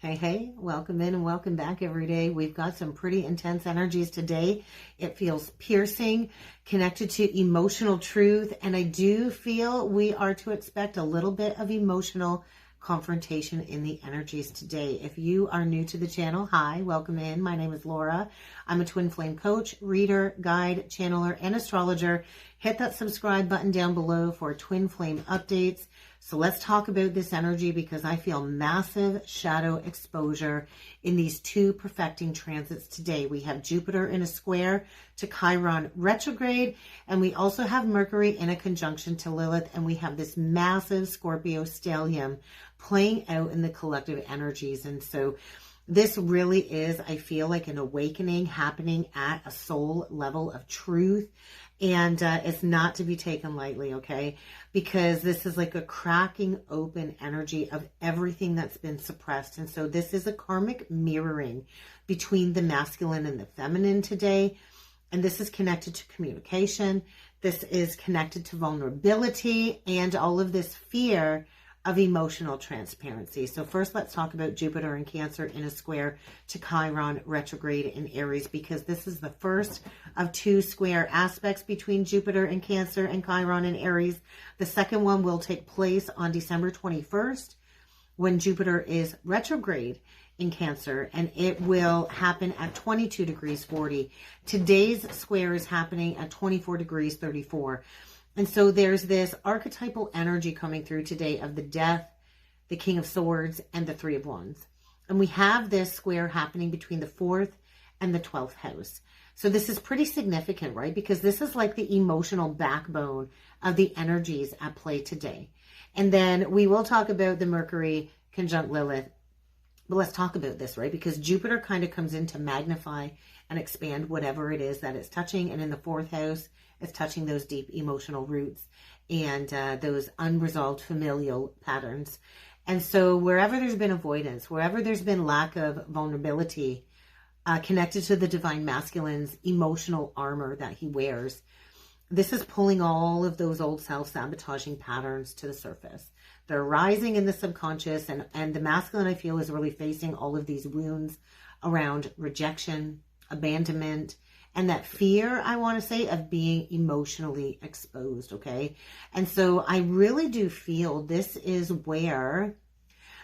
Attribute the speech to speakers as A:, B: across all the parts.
A: Hey, welcome in and welcome back every day. We've got some pretty intense energies today. It feels piercing, connected to emotional truth, and I do feel we are to expect a little bit of emotional confrontation in the energies today. If you are new to the channel, hi, welcome in. My name is Laura. I'm a twin flame coach, reader, guide, channeler, and astrologer. Hit that subscribe button down below for twin flame updates. So let's talk about this energy because I feel massive shadow exposure in these two perfecting transits today. We have Jupiter in a square to Chiron retrograde, and we also have Mercury in a conjunction to Lilith, and we have this massive Scorpio stellium playing out in the collective energies. And so this really is, I feel like, an awakening happening at a soul level of truth. And it's not to be taken lightly, okay? Because this is like a cracking open energy of everything that's been suppressed. And so this is a karmic mirroring between the masculine and the feminine today. And this is connected to communication. This is connected to vulnerability and all of this fear of emotional transparency. So first, let's talk about Jupiter and Cancer in a square to Chiron retrograde in Aries, because this is the first of two square aspects between Jupiter and Cancer and Chiron in Aries. The second one will take place on December 21st when Jupiter is retrograde in Cancer, and it will happen at 22 degrees 40. Today's square is happening at 24 degrees 34. And so there's this archetypal energy coming through today of the Death, the King of Swords, and the Three of Wands. And we have this square happening between the 4th and the 12th house. So this is pretty significant, right? Because this is like the emotional backbone of the energies at play today. And then we will talk about the Mercury conjunct Lilith. But let's talk about this, right? Because Jupiter kind of comes in to magnify and expand whatever it is that it's touching. And in the 4th house, it's touching those deep emotional roots and those unresolved familial patterns. And so wherever there's been avoidance, wherever there's been lack of vulnerability, connected to the divine masculine's emotional armor that he wears, this is pulling all of those old self-sabotaging patterns to the surface. They're rising in the subconscious, and the masculine, I feel, is really facing all of these wounds around rejection, abandonment, and that fear, I want to say, of being emotionally exposed, okay? And so I really do feel this is where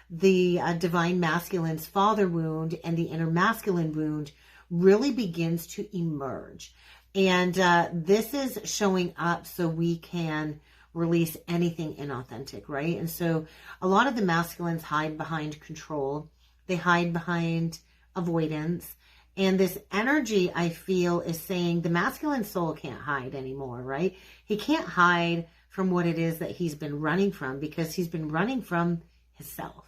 A: the divine masculine's father wound and the inner masculine wound really begins to emerge. And this is showing up so we can release anything inauthentic, right? And so a lot of the masculines hide behind control. They hide behind avoidance. And this energy, I feel, is saying the masculine soul can't hide anymore, right? He can't hide from what it is that he's been running from, because he's been running from himself.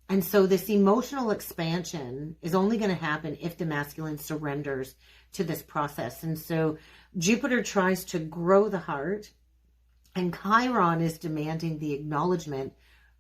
A: And so this emotional expansion is only going to happen if the masculine surrenders to this process. And so Jupiter tries to grow the heart, and Chiron is demanding the acknowledgement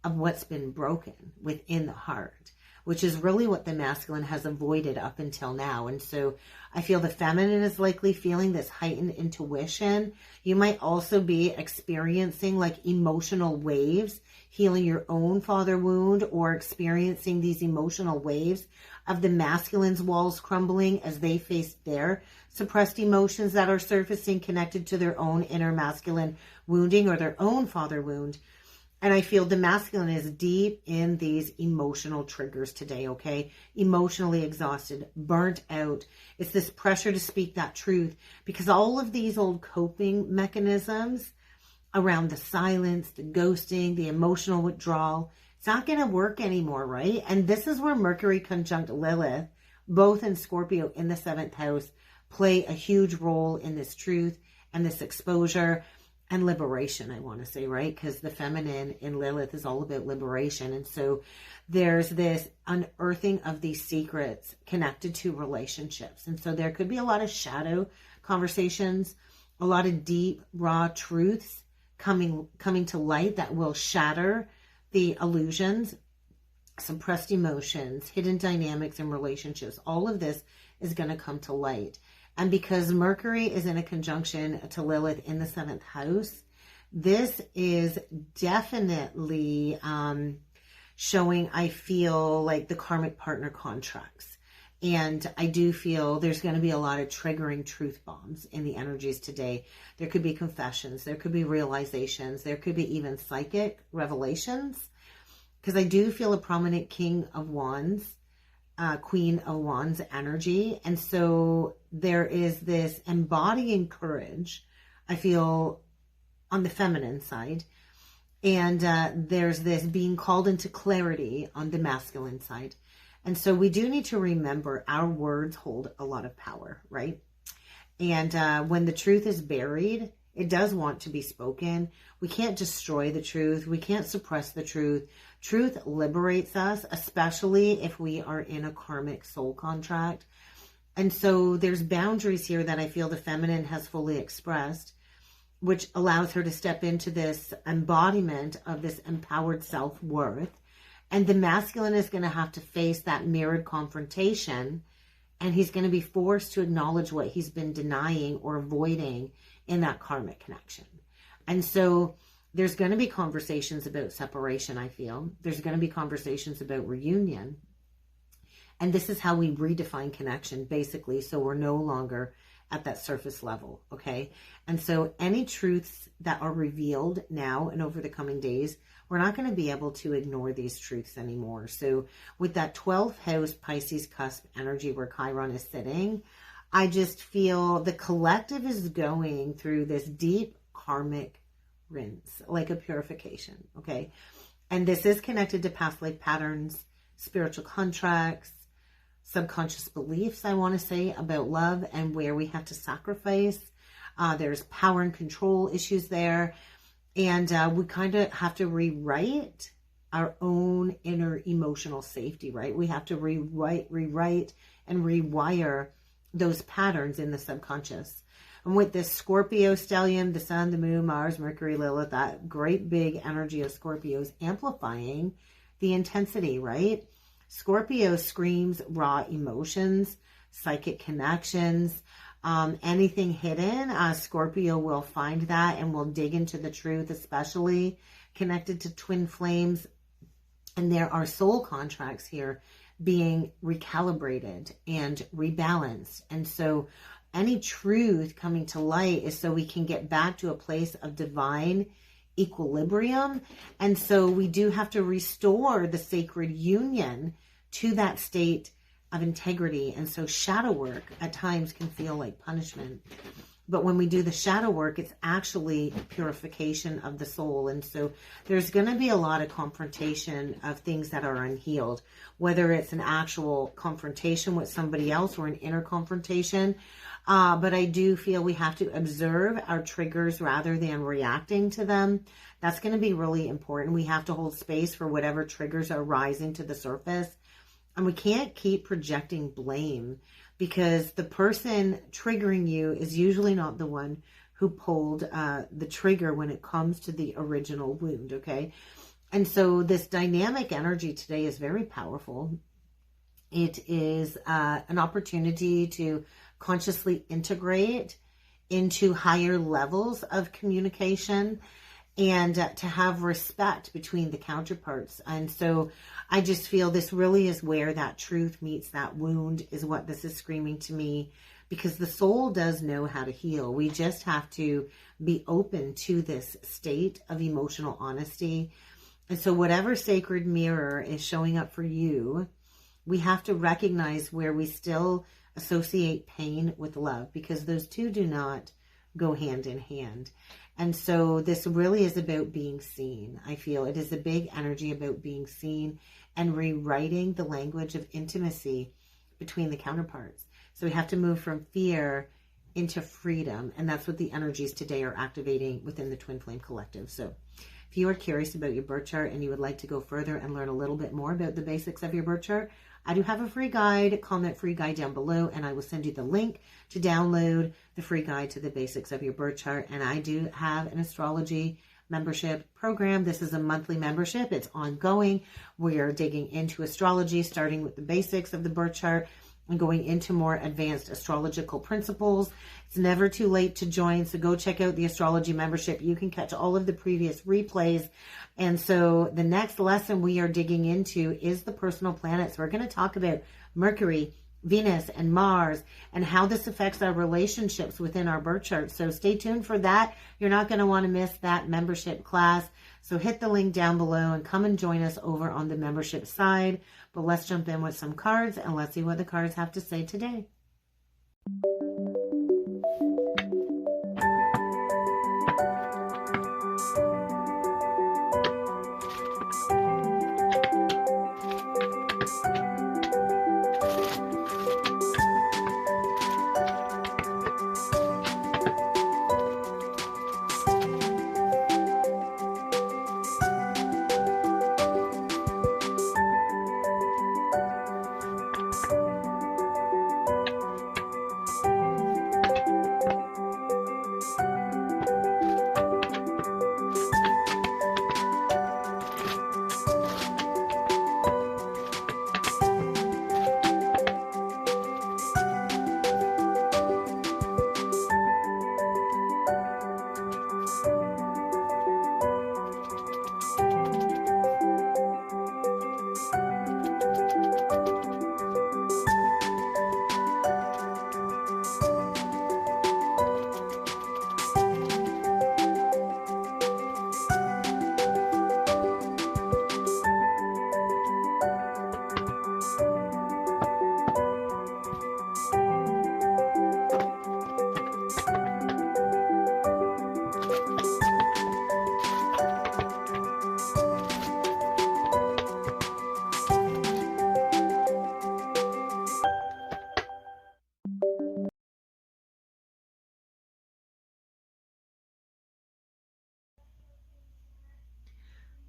A: of what's been broken within the heart, which is really what the masculine has avoided up until now. And so I feel the feminine is likely feeling this heightened intuition. You might also be experiencing like emotional waves, healing your own father wound, or experiencing these emotional waves of the masculine's walls crumbling as they face their suppressed emotions that are surfacing connected to their own inner masculine wounding or their own father wound. And I feel the masculine is deep in these emotional triggers today, okay? Emotionally exhausted, burnt out. It's this pressure to speak that truth, because all of these old coping mechanisms around the silence, the ghosting, the emotional withdrawal, it's not going to work anymore, right? And this is where Mercury conjunct Lilith, both in Scorpio in the 7th house, play a huge role in this truth and this exposure and liberation, I want to say, right? Because the feminine in Lilith is all about liberation. And so there's this unearthing of these secrets connected to relationships. And so there could be a lot of shadow conversations, a lot of deep, raw truths coming to light that will shatter the illusions, suppressed emotions, hidden dynamics in relationships. All of this is going to come to light. And because Mercury is in a conjunction to Lilith in the 7th house, this is definitely showing, I feel like the karmic partner contracts. And I do feel there's going to be a lot of triggering truth bombs in the energies today. There could be confessions. There could be realizations. There could be even psychic revelations. Because I do feel a prominent King of Wands, Queen of Wands energy. And so there is this embodying courage, I feel, on the feminine side. And there's this being called into clarity on the masculine side. And so we do need to remember our words hold a lot of power, right? And when the truth is buried, it does want to be spoken. We can't destroy the truth. We can't suppress the truth. Truth liberates us, especially if we are in a karmic soul contract. And so there's boundaries here that I feel the feminine has fully expressed, which allows her to step into this embodiment of this empowered self-worth. And the masculine is going to have to face that mirrored confrontation, and he's going to be forced to acknowledge what he's been denying or avoiding in that karmic connection. And so there's going to be conversations about separation, I feel. There's going to be conversations about reunion. And this is how we redefine connection, basically, so we're no longer at that surface level, okay? And so any truths that are revealed now and over the coming days, we're not going to be able to ignore these truths anymore. So with that 12th house Pisces cusp energy where Chiron is sitting, I just feel the collective is going through this deep karmic rinse, like a purification, okay? And this is connected to past life patterns, spiritual contracts, subconscious beliefs, I want to say, about love and where we have to sacrifice. There's power and control issues there. And we kind of have to rewrite our own inner emotional safety, right? We have to rewrite and rewire those patterns in the subconscious. And with this Scorpio stellium, the sun, the moon, Mars, Mercury, Lilith, that great big energy of Scorpio is amplifying the intensity, right? Scorpio screams raw emotions, psychic connections, anything hidden. Scorpio will find that and will dig into the truth, especially connected to twin flames. And there are soul contracts here being recalibrated and rebalanced. And so any truth coming to light is so we can get back to a place of divine equilibrium. And so we do have to restore the sacred union to that state of integrity. And so shadow work at times can feel like punishment. But when we do the shadow work, it's actually purification of the soul. And so there's going to be a lot of confrontation of things that are unhealed, whether it's an actual confrontation with somebody else or an inner confrontation. But I do feel we have to observe our triggers rather than reacting to them. That's going to be really important. We have to hold space for whatever triggers are rising to the surface. And we can't keep projecting blame, because the person triggering you is usually not the one who pulled the trigger when it comes to the original wound, okay? And so this dynamic energy today is very powerful. It is an opportunity to consciously integrate into higher levels of communication and to have respect between the counterparts. And so I just feel this really is where that truth meets that wound, is what this is screaming to me, because the soul does know how to heal. We just have to be open to this state of emotional honesty. And so whatever sacred mirror is showing up for you, we have to recognize where we still associate pain with love, because those two do not go hand in hand. And so this really is about being seen. I feel it is a big energy about being seen and rewriting the language of intimacy between the counterparts. So we have to move from fear into freedom. And that's what the energies today are activating within the Twin Flame Collective. So if you are curious about your birth chart and you would like to go further and learn a little bit more about the basics of your birth chart, I do have a free guide. Comment free guide down below, and I will send you the link to download the free guide to the basics of your birth chart. And I do have an astrology membership program. This is a monthly membership. It's ongoing. We are digging into astrology, starting with the basics of the birth chart. and going into more advanced astrological principles. It's never too late to join, so go check out the astrology membership. You can catch all of the previous replays. And so the next lesson we are digging into is the personal planets. We're going to talk about Mercury, Venus, and Mars, and how this affects our relationships within our birth chart. So stay tuned for that. You're not going to want to miss that membership class. So hit the link down below and come and join us over on the membership side. But let's jump in with some cards and let's see what the cards have to say today.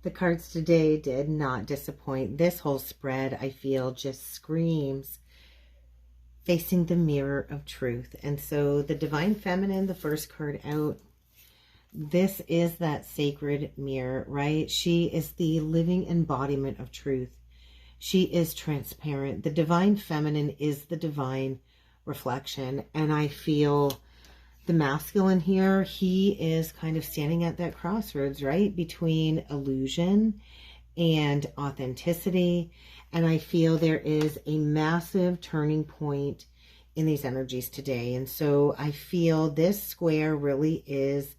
A: The cards today did not disappoint. This whole spread, I feel, just screams facing the mirror of truth. And so the Divine Feminine, the first card out, this is that sacred mirror, right? She is the living embodiment of truth. She is transparent. The Divine Feminine is the divine reflection. And I feel the masculine here, he is kind of standing at that crossroads, right? Between illusion and authenticity. And I feel there is a massive turning point in these energies today. And so I feel this square really is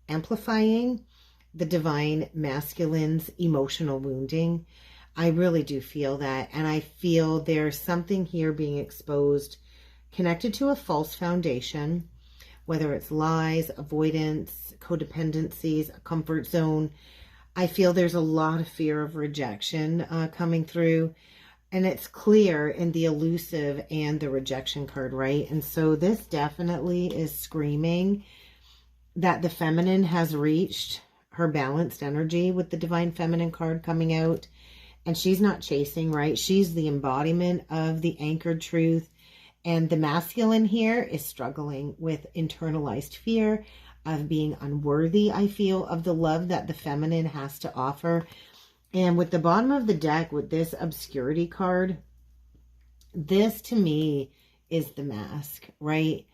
A: amplifying the divine masculine's emotional wounding. I really do feel that. And I feel there's something here being exposed connected to a false foundation, whether it's lies, avoidance, codependencies, a comfort zone. I feel there's a lot of fear of rejection coming through. And it's clear in the elusive and the rejection card, right? And so this definitely is screaming that the feminine has reached her balanced energy with the Divine Feminine card coming out. And she's not chasing, right? She's the embodiment of the anchored truth. And the masculine here is struggling with internalized fear of being unworthy, I feel, of the love that the feminine has to offer. And with the bottom of the deck, with this obscurity card, this to me is the mask, right?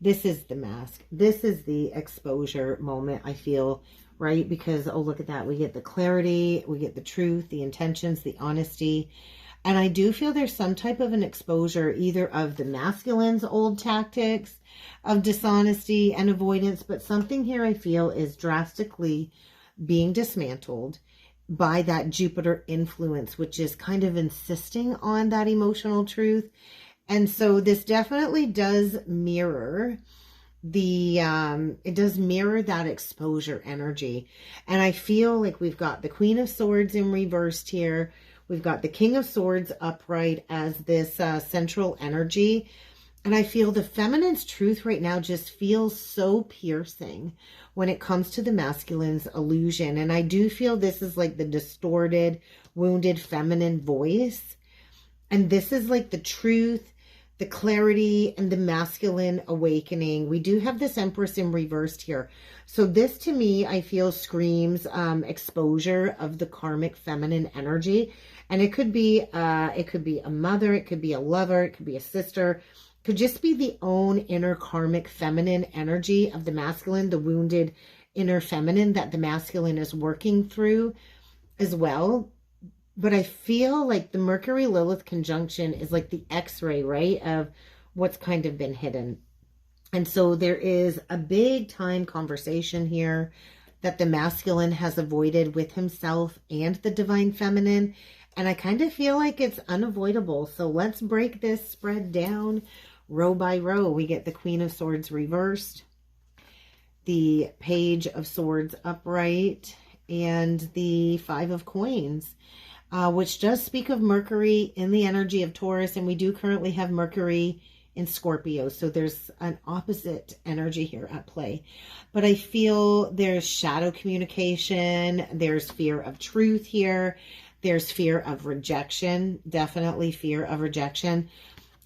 A: This is the mask. This is the exposure moment, I feel, right? Because, oh, look at that. We get the clarity, we get the truth, the intentions, the honesty. And I do feel there's some type of an exposure either of the masculine's old tactics of dishonesty and avoidance, but something here I feel is drastically being dismantled by that Jupiter influence, which is kind of insisting on that emotional truth. And so this definitely does mirror it does mirror that exposure energy. And I feel like we've got the Queen of Swords in reversed here. We've got the King of Swords upright as this central energy. And I feel the feminine's truth right now just feels so piercing when it comes to the masculine's illusion. And I do feel this is like the distorted, wounded feminine voice. And this is like the truth the clarity and the masculine awakening. We do have this Empress in reversed here. So this to me, I feel screams exposure of the karmic feminine energy. And it could be a mother, it could be a lover, it could be a sister, it could just be the own inner karmic feminine energy of the masculine, the wounded inner feminine that the masculine is working through as well. But I feel like the Mercury Lilith conjunction is like the X-ray, right, of what's kind of been hidden. And so there is a big time conversation here that the masculine has avoided with himself and the divine feminine. And I kind of feel like it's unavoidable. So let's break this spread down row by row. We get the Queen of Swords reversed, the Page of Swords upright, and the Five of Coins. Which does speak of Mercury in the energy of Taurus, and we do currently have Mercury in Scorpio, so there's an opposite energy here at play. But I feel there's shadow communication, there's fear of truth here, there's fear of rejection, definitely fear of rejection.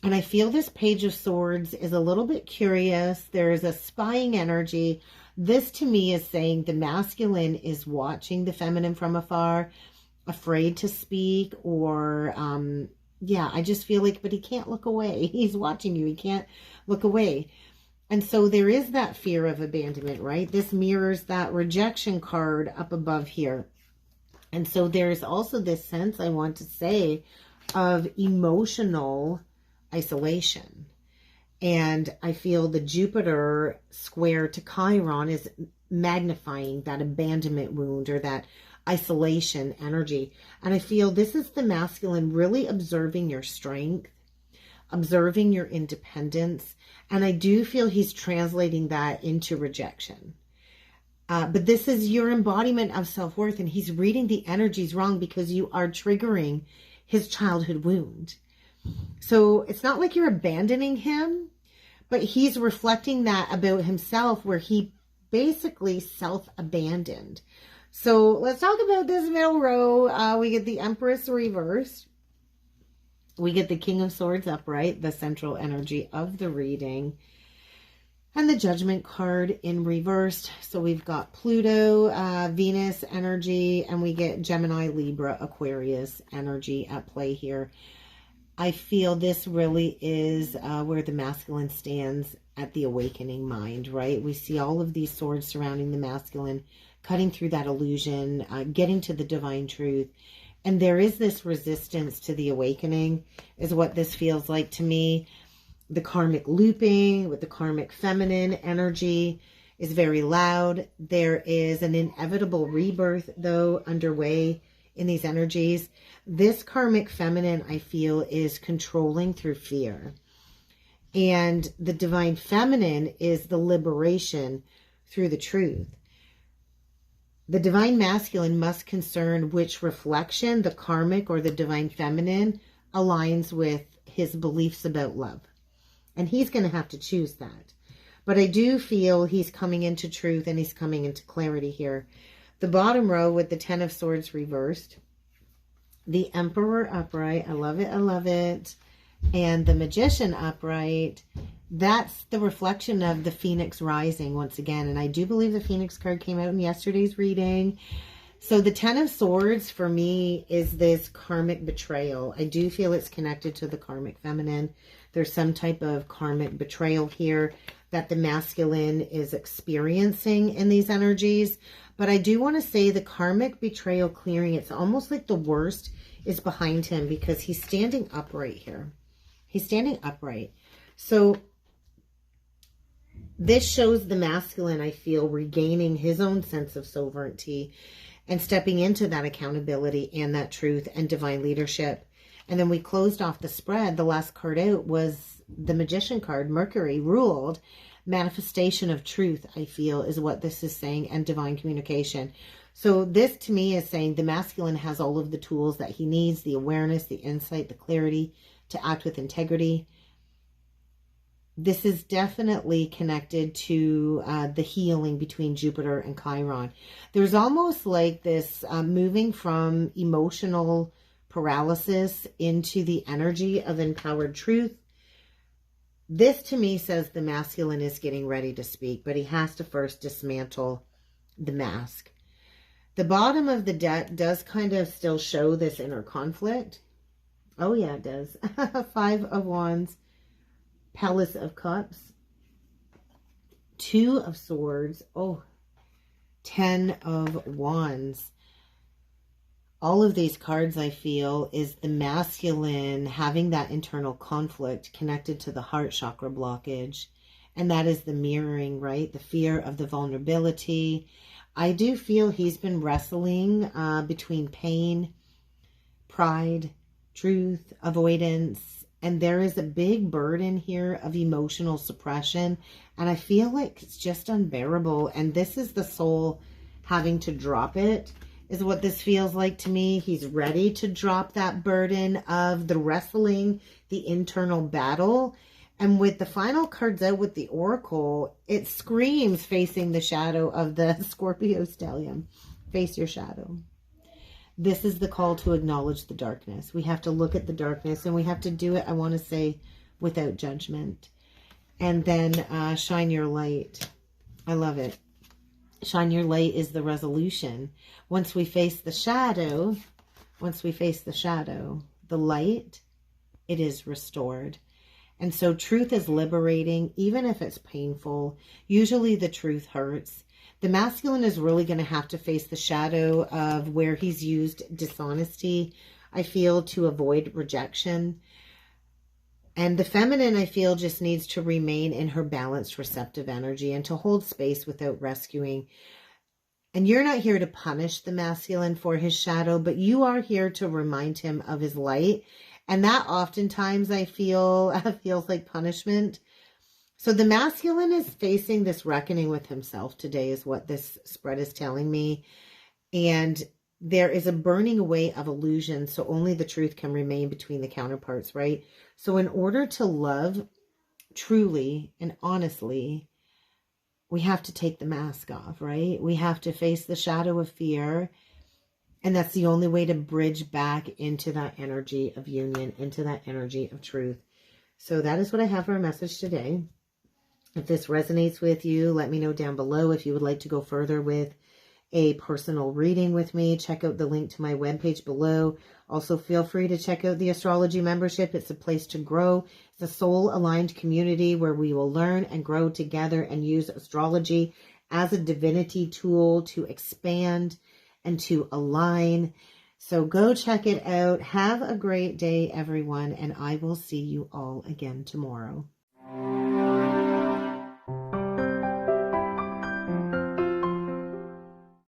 A: And I feel this Page of Swords is a little bit curious. There's a spying energy. This to me is saying the masculine is watching the feminine from afar, afraid to speak, or yeah, I just feel like, but he can't look away. He's watching you. He can't look away. And so there is that fear of abandonment, right? This mirrors that rejection card up above here. And so there's also this sense, I want to say, of emotional isolation. And I feel the Jupiter square to Chiron is magnifying that abandonment wound or that isolation energy. And I feel this is the masculine really observing your strength, observing your independence. And I do feel he's translating that into rejection. But this is your embodiment of self-worth, and he's reading the energies wrong because you are triggering his childhood wound. So it's not like you're abandoning him, but he's reflecting that about himself, where he basically self-abandoned. So let's talk about this middle row. We get the Empress reversed. We get the King of Swords upright, the central energy of the reading. And the Judgment card in reversed. So we've got Pluto, Venus energy, and we get Gemini, Libra, Aquarius energy at play here. I feel this really is where the masculine stands at the awakening mind, right? We see all of these swords surrounding the masculine, cutting through that illusion, getting to the divine truth. And there is this resistance to the awakening, is what this feels like to me. The karmic looping with the karmic feminine energy is very loud. There is an inevitable rebirth, though, underway in these energies. This karmic feminine, I feel, is controlling through fear. And the divine feminine is the liberation through the truth. The divine masculine must concern which reflection, the karmic or the divine feminine, aligns with his beliefs about love. And he's going to have to choose that. But I do feel he's coming into truth and he's coming into clarity here. The bottom row with the Ten of Swords reversed. The Emperor upright. I love it. I love it. And the Magician upright. That's the reflection of the Phoenix rising once again. And I do believe the Phoenix card came out in yesterday's reading. So the Ten of Swords for me is this karmic betrayal. I do feel it's connected to the karmic feminine. There's some type of karmic betrayal here that the masculine is experiencing in these energies. But I do want to say the karmic betrayal clearing, it's almost like the worst is behind him because he's standing upright here. He's standing upright. So this shows the masculine, I feel, regaining his own sense of sovereignty and stepping into that accountability and that truth and divine leadership. And then we closed off the spread. The last card out was the Magician card. Mercury ruled. Manifestation of truth, I feel, is what this is saying, and divine communication. So this to me is saying the masculine has all of the tools that he needs, the awareness, the insight, the clarity to act with integrity. This is definitely connected to the healing between Jupiter and Chiron. There's almost like this moving from emotional paralysis into the energy of empowered truth, This to me says the masculine is getting ready to speak, but he has to first dismantle the mask. The bottom of the deck does kind of still show this inner conflict. Oh yeah, it does. 5 of Wands, Palace of Cups, 2 of Swords, 10 of Wands. All of these cards, I feel, is the masculine having that internal conflict connected to the heart chakra blockage. And that is the mirroring, right? The fear of the vulnerability. I do feel he's been wrestling between pain, pride, truth, avoidance. And there is a big burden here of emotional suppression. And I feel like it's just unbearable. And this is the soul having to drop it, is what this feels like to me. He's ready to drop that burden of the wrestling, the internal battle. And with the final cards out with the Oracle, it screams facing the shadow of the Scorpio stallion. Face your shadow. This is the call to acknowledge the darkness. We have to look at the darkness, and we have to do it, I want to say, without judgment. And then shine your light. I love it. Shine your light is the resolution. Once we face the shadow, the light, it is restored. And so truth is liberating, even if it's painful. Usually the truth hurts. The masculine is really going to have to face the shadow of where he's used dishonesty, I feel, to avoid rejection. And the feminine, I feel, just needs to remain in her balanced, receptive energy and to hold space without rescuing. And you're not here to punish the masculine for his shadow, but you are here to remind him of his light. And that oftentimes, I feel, feels like punishment. So the masculine is facing this reckoning with himself today, is what this spread is telling me. And there is a burning away of illusion, so only the truth can remain between the counterparts, right? So in order to love truly and honestly, we have to take the mask off, right? We have to face the shadow of fear. And that's the only way to bridge back into that energy of union, into that energy of truth. So that is what I have for a message today. If this resonates with you, let me know down below. If you would like to go further with a personal reading with me, check out the link to my webpage below. Also, feel free to check out the Astrology membership. It's a place to grow. It's a soul-aligned community where we will learn and grow together and use astrology as a divinity tool to expand and to align. So go check it out. Have a great day, everyone, and I will see you all again tomorrow.